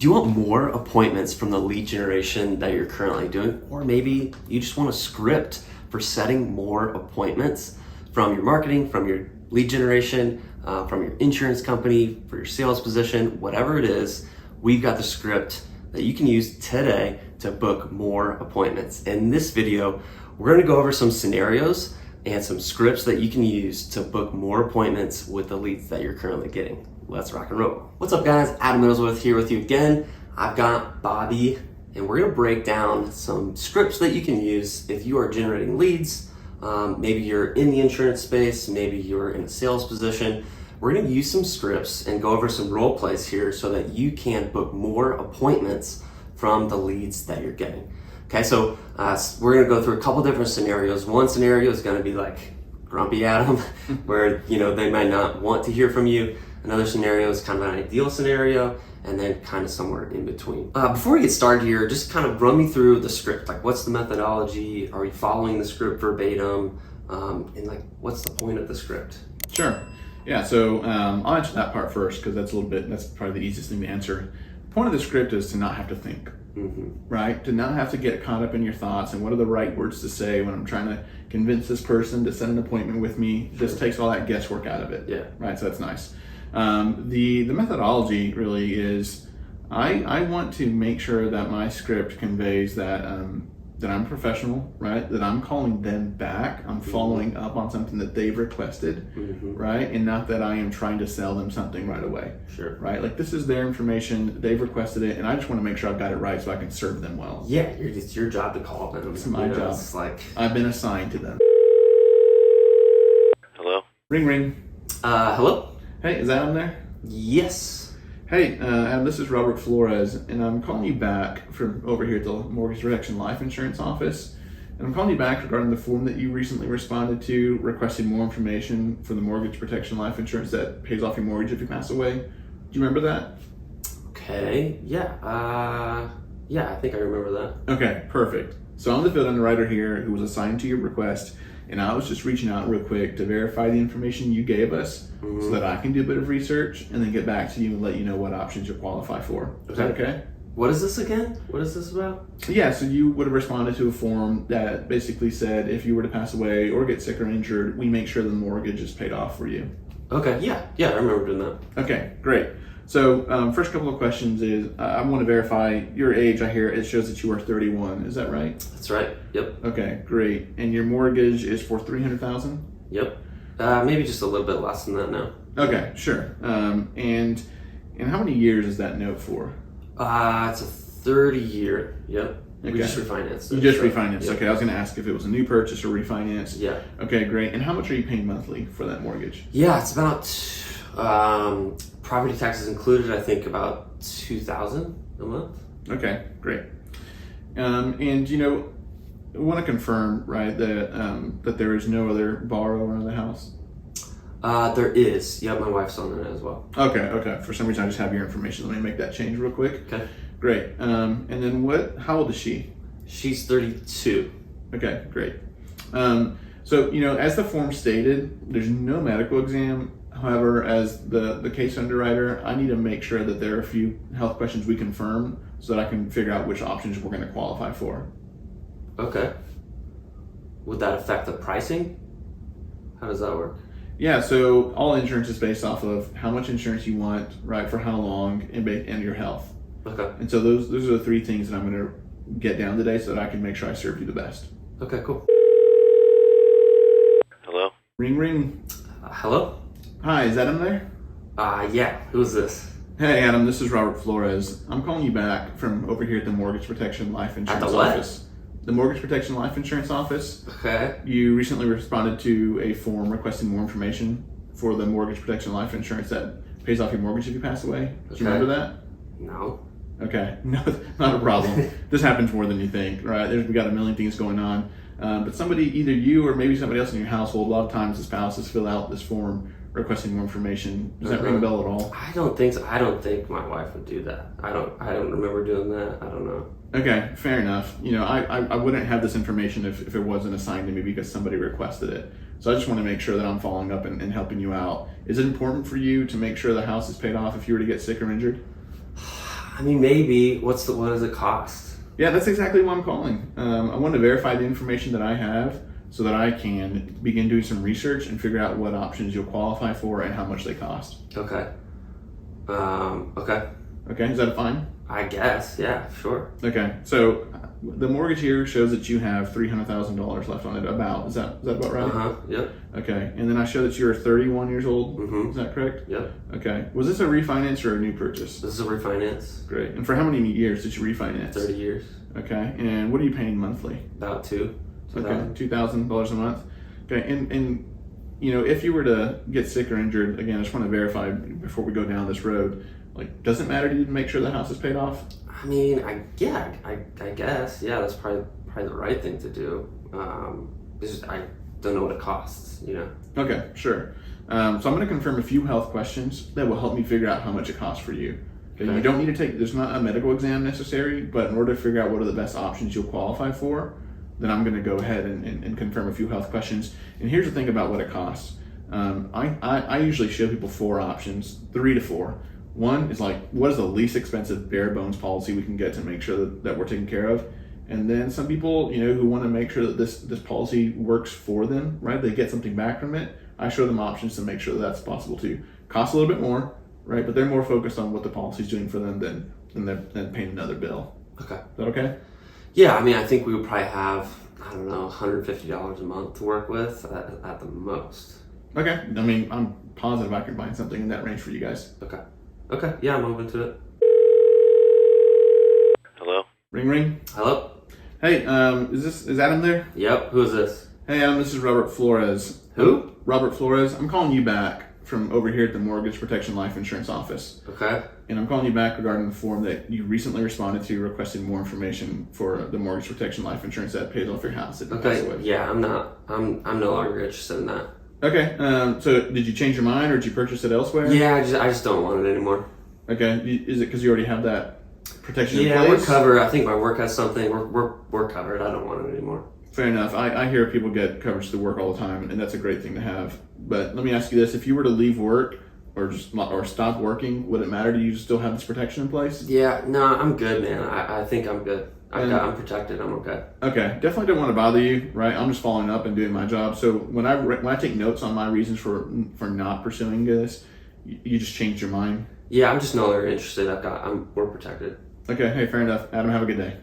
Do you want more appointments from the lead generation that you're currently doing? Or maybe you just want a script for setting more appointments from your marketing, from your lead generation, from your insurance company, for your sales position, whatever it is, we've got the script that you can use today to book more appointments. In this video, we're gonna go over some scenarios and some scripts that you can use to book more appointments with the leads that you're currently getting. Let's rock and roll. What's up guys? Adam Middlesworth here with you again. I've got Bobby and we're gonna break down some scripts that you can use if you are generating leads. Maybe you're in the insurance space, maybe you're in a sales position. We're gonna use some scripts and go over some role plays here so that you can book more appointments from the leads that you're getting. Okay, so we're gonna go through a couple different scenarios. One scenario is gonna be like Grumpy Adam, where they might not want to hear from you. Another scenario is kind of an ideal scenario, and then kind of somewhere in between. Before we get started here, just kind of run me through the script. Like, what's the methodology? Are we following the script verbatim? And like, what's the point of the script? Sure. Yeah, so I'll answer that part first because that's probably the easiest thing to answer. The point of the script is to not have to think, right? To not have to get caught up in your thoughts and what are the right words to say when I'm trying to convince this person to set an appointment with me. It just takes all that guesswork out of it. Yeah. Right, so that's nice. The methodology really is I want to make sure that my script conveys that that I'm professional, right? That I'm calling them back. I'm following up on something that they've requested, right? And not that I am trying to sell them something right away. Sure. Right? Like, this is their information, they've requested it, and I just want to make sure I've got it right so I can serve them well. Yeah, it's your job to call them. It's my job. It's like, I've been assigned to them. Hello? Ring, ring. hello? Hey, is Adam there? Yes. Hey, Adam, this is Robert Flores, and I'm calling you back from over here at the Mortgage Protection Life Insurance Office. And I'm calling you back regarding the form that you recently responded to, requesting more information for the Mortgage Protection Life Insurance that pays off your mortgage if you pass away. Do you remember that? Okay, yeah. Yeah, I think I remember that. Okay, perfect. So I'm the field underwriter here who was assigned to your request, and I was just reaching out real quick to verify the information you gave us so that I can do a bit of research and then get back to you and let you know what options you qualify for. Is that okay? What is this again? What is this about? Yeah, so you would have responded to a form that basically said if you were to pass away or get sick or injured, we make sure the mortgage is paid off for you. Okay, yeah, I remember doing that. Okay, great. So first couple of questions is, I want to verify your age. I hear it shows that you are 31. Is that right? That's right, yep. Okay, great. And your mortgage is for $300,000? Yep. Maybe just a little bit less than that now. Okay, sure. And how many years is that note for? It's a 30-year, yep. Okay. We just refinanced it. You just so, refinanced. yep. Okay, I was going to ask if it was a new purchase or refinance. Yeah. Okay, great. And how much are you paying monthly for that mortgage? Yeah, it's about, property taxes included, I think about $2,000 a month. Okay, great. And I want to confirm, right, that there is no other borrower on the house? There is. Yep, my wife's on it as well. Okay. For some reason, I just have your information. Let me make that change real quick. Okay. Great. And then how old is she? She's 32. Okay, great. So, as the form stated, there's no medical exam. However, as the case underwriter, I need to make sure that there are a few health questions we confirm so that I can figure out which options we're going to qualify for. Okay. Would that affect the pricing? How does that work? Yeah, so all insurance is based off of how much insurance you want, right, for how long, and your health. Okay. And so those are the three things that I'm going to get down today so that I can make sure I serve you the best. Okay, cool. Hello? Ring, ring. Hello? Hi, is Adam there? Yeah. Who's this? Hey, Adam, this is Robert Flores. I'm calling you back from over here at the Mortgage Protection Life Insurance At the what? Office. The Mortgage Protection Life Insurance Office. Okay. You recently responded to a form requesting more information for the Mortgage Protection Life Insurance that pays off your mortgage if you pass away. Do you remember that? No. Okay, no, not a problem. This happens more than you think, right? We got a million things going on. But somebody, either you or maybe somebody else in your household, a lot of times the spouses fill out this form requesting more information. Does that ring a bell at all? I don't think so. I don't think my wife would do that. I don't remember doing that. I don't know. Okay, fair enough. I wouldn't have this information if it wasn't assigned to me because somebody requested it. So I just want to make sure that I'm following up and helping you out. Is it important for you to make sure the house is paid off if you were to get sick or injured? I mean, maybe. What does it cost? Yeah, that's exactly why I'm calling. I want to verify the information that I have so that I can begin doing some research and figure out what options you'll qualify for and how much they cost. Okay. Okay. Okay, is that fine? I guess. Yeah, sure. Okay, so the mortgage here shows that you have $300,000 left on it. Is that about right? Yep. Okay, and then I show that you're 31 years old. Mm-hmm. Is that correct? Yep. Okay. Was this a refinance or a new purchase? This is a refinance. Great. And for how many years did you refinance? 30 years. Okay. And what are you paying monthly? About two. Okay, $2,000 a month. Okay, and if you were to get sick or injured, again, I just want to verify before we go down this road. Like, does it matter to you to make sure the house is paid off? I mean, I guess, yeah, that's probably the right thing to do. I don't know what it costs, Okay, sure. So I'm going to confirm a few health questions that will help me figure out how much it costs for you. Okay. You don't need to there's not a medical exam necessary, but in order to figure out what are the best options you'll qualify for, then I'm going to go ahead and confirm a few health questions. And here's the thing about what it costs. I usually show people 4 options, 3 to 4. One is like, what is the least expensive bare bones policy we can get to make sure that we're taken care of? And then some people, who want to make sure that this policy works for them, right? They get something back from it. I show them options to make sure that that's possible too. Costs a little bit more, right? But they're more focused on what the policy's doing for them than paying another bill. Okay. Is that okay? Yeah, I mean, I think we would probably have, I don't know, $150 a month to work with at the most. Okay. I mean, I'm positive I can find something in that range for you guys. Okay. Yeah, I'm open to it. Hello? Ring, ring. Hello? Hey, is Adam there? Yep. Who is this? Hey, Adam, this is Robert Flores. Who? Robert Flores. I'm calling you back from over here at the Mortgage Protection Life Insurance Office. Okay. And I'm calling you back regarding the form that you recently responded to requesting more information for the Mortgage Protection Life Insurance that pays off your house if you pass away. Okay. Yeah, I'm no longer interested in that. Okay. So did you change your mind or did you purchase it elsewhere? Yeah, I just don't want it anymore. Okay. Is it because you already have that protection in Yeah, place? we're covered. I think my work has something. We're covered. I don't want it anymore. Fair enough. I hear people get coverage through work all the time, and that's a great thing to have. But let me ask you this: if you were to leave work or stop working, would it matter to you to still have this protection in place? Yeah, no, I'm good, man. I think I'm good. I'm protected. I'm okay. Okay, definitely don't want to bother you, right? I'm just following up and doing my job. So when I take notes on my reasons for not pursuing this, you just changed your mind. Yeah, I'm just no longer interested. We're protected. Okay, hey, fair enough. Adam, have a good day.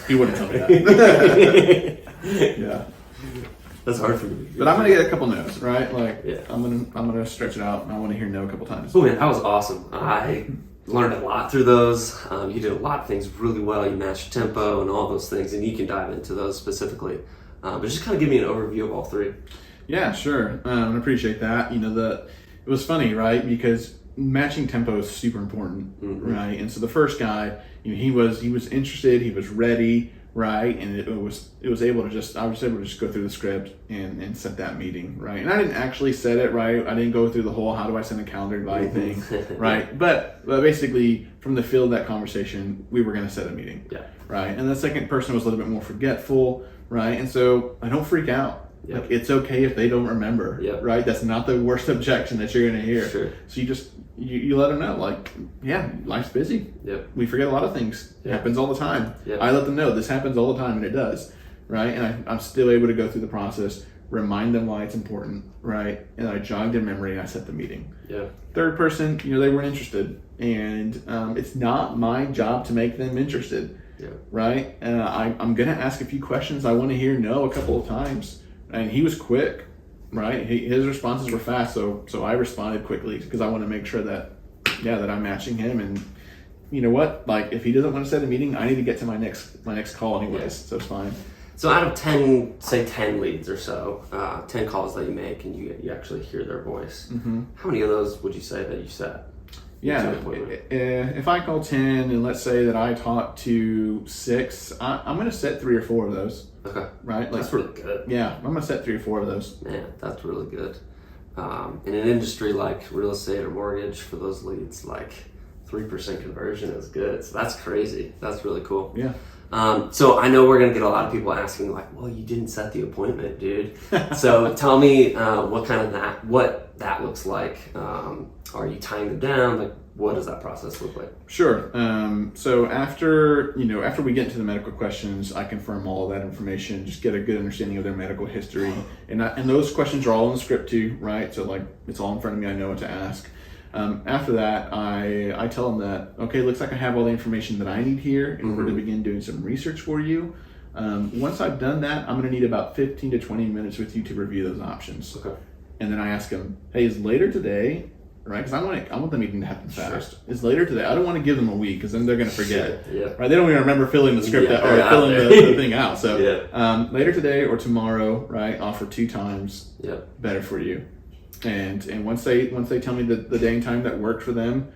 He wouldn't tell me that. Yeah. That's hard for me. But I'm gonna get a couple no's, right? Like, Yeah. I'm gonna stretch it out, and I want to hear no a couple times. Oh man, that was awesome. I learned a lot through those. You did a lot of things really well. You matched tempo and all those things, and you can dive into those specifically. But just kind of give me an overview of all 3. Yeah, sure. I appreciate that. It was funny, right? Because matching tempo is super important, right? And so the first guy, he was interested, he was ready, right? And I was able to just go through the script and set that meeting, right? And I didn't actually set it, right? I didn't go through the whole how do I send a calendar invite thing, right? But basically from the feel of that conversation, we were going to set a meeting, Yeah. right? And the second person was a little bit more forgetful, right? And so I don't freak out. Yep. Like, it's okay if they don't remember, Yep. right? That's not the worst objection that you're going to hear. Sure. So you just you let them know, like, yeah, life's busy. Yep. We forget a lot of things. It Yeah. happens all the time. Yeah. I let them know this happens all the time, and it does, right? And I'm still able to go through the process, remind them why it's important, right? And I jogged their memory and I set the meeting. Yeah. Third person, they weren't interested, and it's not my job to make them interested, Yeah. right? I'm gonna ask a few questions. I want to hear no a couple of times, and he was quick, right? His responses were fast, so I responded quickly because I want to make sure that I'm matching him. And you know what? Like, if he doesn't want to set a meeting, I need to get to my next call anyways. Yeah. So it's fine. So out of 10 leads or so, 10 calls that you make and you actually hear their voice, how many of those would you say that you set? Yeah, if I call 10 and let's say that I talk to 6, I'm going to set 3 or 4 of those. Okay. Right? That's really good. Yeah, I'm going to set 3 or 4 of those. Man, that's really good. In an industry like real estate or mortgage, for those leads, like 3% conversion is good. So that's crazy. That's really cool. Yeah. So I know we're going to get a lot of people asking like, well, you didn't set the appointment, dude. So tell me what that looks like. Are you tying them down? Like, what does that process look like? Sure. So after we get into the medical questions, I confirm all of that information, just get a good understanding of their medical history, and those questions are all in the script too, right? So like it's all in front of me. I know what to ask. After that, I tell them that, okay, looks like I have all the information that I need here in order to begin doing some research for you. Once I've done that, I'm going to need about 15 to 20 minutes with you to review those options. Okay. And then I ask them, hey, is later today, right? Because I want the meeting to happen fast. Is later today? I don't want to give them a week because then they're going to forget. Yeah. Right? They don't even remember filling the script out or filling the thing out. So later today or tomorrow, right? Offer 2 times. Better for you. And once they tell me the day and time that worked for them,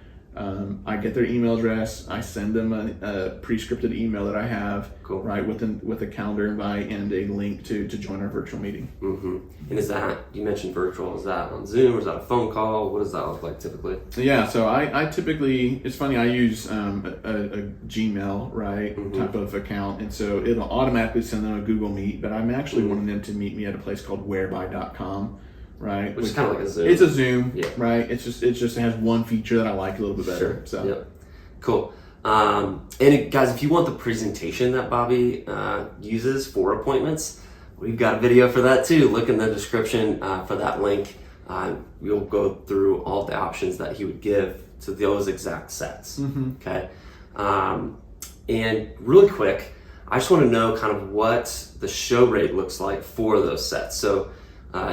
I get their email address. I send them a pre-scripted email that I have, right, with a calendar invite and a link to join our virtual meeting. And is that, you mentioned virtual, is that on Zoom or is that a phone call? What does that look like typically? Yeah, so I typically, it's funny, I use a Gmail, right, type of account, and so it'll automatically send them a Google Meet, but I'm actually wanting them to meet me at a place called whereby.com. Right, which is kind of like a Zoom. It's a Zoom, right? It has one feature that I like a little bit better. So, cool. And guys, if you want the presentation that Bobby uses for appointments, we've got a video for that too. Look in the description for that link. We'll go through all the options that he would give to those exact sets. Okay. And really quick, I just want to know kind of what the show rate looks like for those sets. So.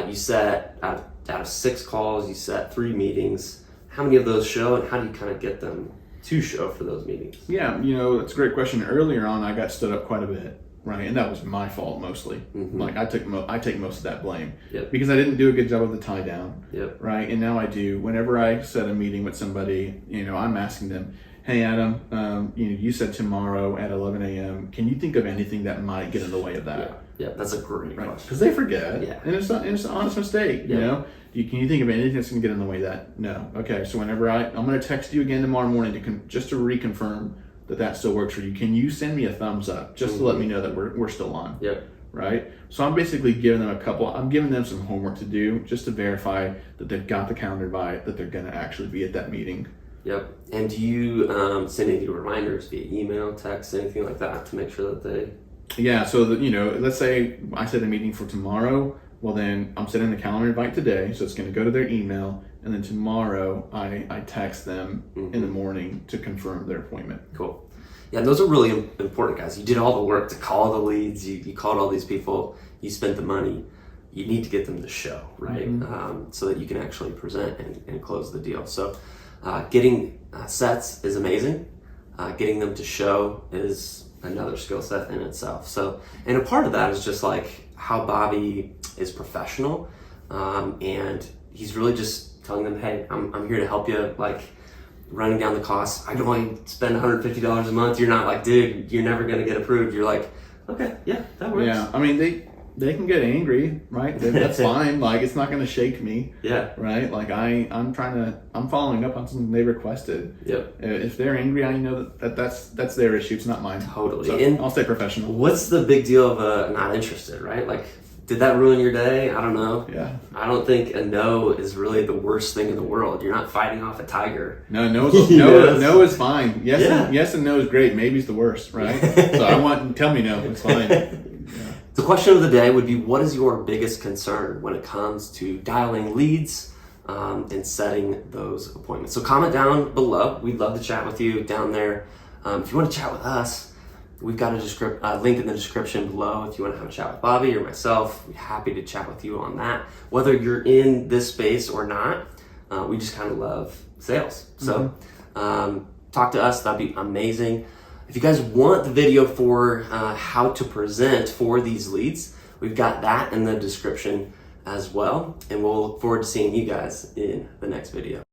You set out of 6 calls, you set 3 meetings. How many of those show, and how do you kind of get them to show for those meetings? Yeah, that's a great question. Earlier on, I got stood up quite a bit, right, and that was my fault mostly. Like I take most of that blame because I didn't do a good job of the tie down, right. And now I do. Whenever I set a meeting with somebody, I'm asking them, hey Adam, you said tomorrow at 11 a.m. Can you think of anything that might get in the way of that? Yeah, that's a great question. Because they forget, and it's an honest mistake. Can you think of anything that's going to get in the way of that? No. Okay, so whenever I'm going to text you again tomorrow morning just to reconfirm that still works for you. Can you send me a thumbs up just to let me know that we're still on? Right. So I'm basically giving them I'm giving them some homework to do just to verify that they've got the calendar invite, that they're going to actually be at that meeting. And do you send any reminders via email, text, anything like that to make sure that they... Yeah, so let's say I set a meeting for tomorrow. Well, then I'm sending the calendar invite today, so it's going to go to their email, and then tomorrow I text them in the morning to confirm their appointment. Cool. Yeah, those are really important, guys. You did all the work to call the leads. You called all these people. You spent the money. You need to get them to show, right? So that you can actually present and close the deal. So getting sets is amazing. Getting them to show is another skill set in itself. So, and a part of that is just like how Bobby is professional, and he's really just telling them, hey, I'm here to help you, like running down the costs. I can only spend $150 a month. You're not like, dude, you're never going to get approved. You're like, okay, yeah, that works. Yeah, I mean, they can get angry, right? That's fine. Like, it's not going to shake me. Right? Like, I'm following up on something they requested. If they're angry, I know that's their issue. It's not mine. Totally. So and I'll stay professional. What's the big deal of not interested, right? Like, did that ruin your day? I don't know. I don't think a no is really the worst thing in the world. You're not fighting off a tiger. No is fine. Yes and no is great. Maybe's the worst, right? So tell me no. It's fine. The question of the day would be, what is your biggest concern when it comes to dialing leads and setting those appointments? So comment down below. We'd love to chat with you down there. If you want to chat with us, we've got a link in the description below. If you want to have a chat with Bobby or myself, we're happy to chat with you on that. Whether you're in this space or not, we just kind of love sales. So talk to us. That'd be amazing. If you guys want the video for how to present for these leads, we've got that in the description as well. And we'll look forward to seeing you guys in the next video.